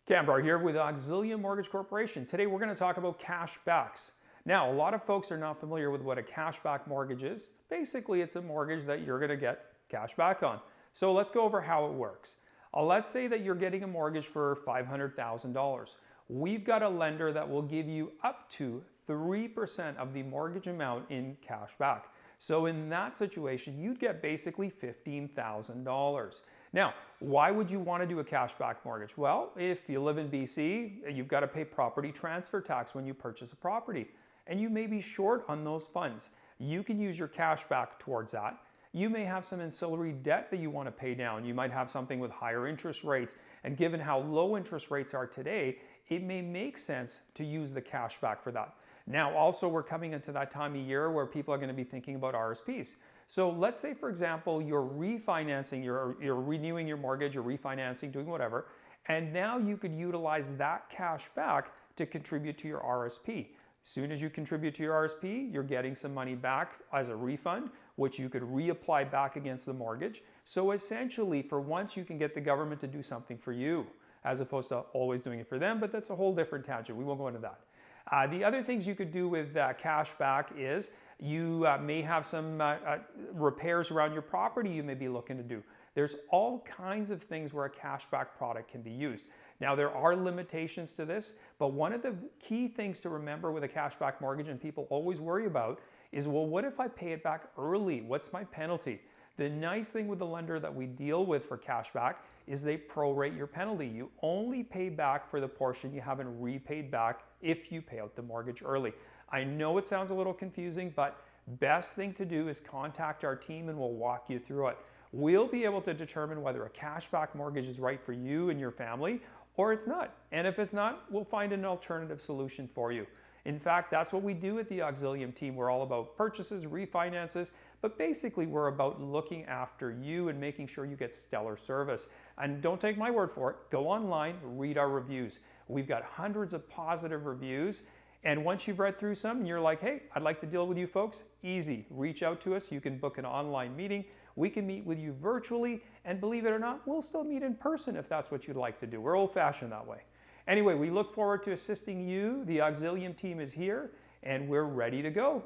Cambar here with Auxilium Mortgage Corporation. Today we're going to talk about cashbacks. Now, a lot of folks are not familiar with what a cashback mortgage is. Basically, it's a mortgage that you're going to get cash back on. So let's go over how it works. Let's say that you're getting a mortgage for $500,000. We've got a lender that will give you up to 3% of the mortgage amount in cash back. So in that situation, you'd get basically $15,000. Now, why would you want to do a cashback mortgage? Well, if you live in BC, you've got to pay property transfer tax when you purchase a property, and you may be short on those funds. You can use your cash back towards that. You may have some ancillary debt that you want to pay down. You might have something with higher interest rates, and given how low interest rates are today, it may make sense to use the cash back for that. Now, also, we're coming into that time of year where people are going to be thinking about RSPs. So let's say, for example, you're refinancing, you're renewing your mortgage, you're refinancing, doing whatever, and now you could utilize that cash back to contribute to your RSP. As soon as you contribute to your RSP, you're getting some money back as a refund, which you could reapply back against the mortgage. So essentially, for once, you can get the government to do something for you, as opposed to always doing it for them, but that's a whole different tangent. We won't go into that. The other things you could do with cash back is you may have some repairs around your property you may be looking to do. There's all kinds of things where a cashback product can be used. Now, there are limitations to this, but one of the key things to remember with a cashback mortgage, and people always worry about, is, well, what if I pay it back early? What's my penalty? The nice thing with the lender that we deal with for cashback is they prorate your penalty. You only pay back for the portion you haven't repaid back if you pay out the mortgage early. I know it sounds a little confusing, but best thing to do is contact our team and we'll walk you through it. We'll be able to determine whether a cashback mortgage is right for you and your family or it's not. And if it's not, we'll find an alternative solution for you. In fact, that's what we do at the Auxilium team. We're all about purchases, refinances, but basically we're about looking after you and making sure you get stellar service. And don't take my word for it. Go online, read our reviews. We've got hundreds of positive reviews. And once you've read through some and you're like, hey, I'd like to deal with you folks, easy. Reach out to us. You can book an online meeting. We can meet with you virtually. And believe it or not, we'll still meet in person if that's what you'd like to do. We're old-fashioned that way. Anyway, we look forward to assisting you. The Auxilium team is here and we're ready to go.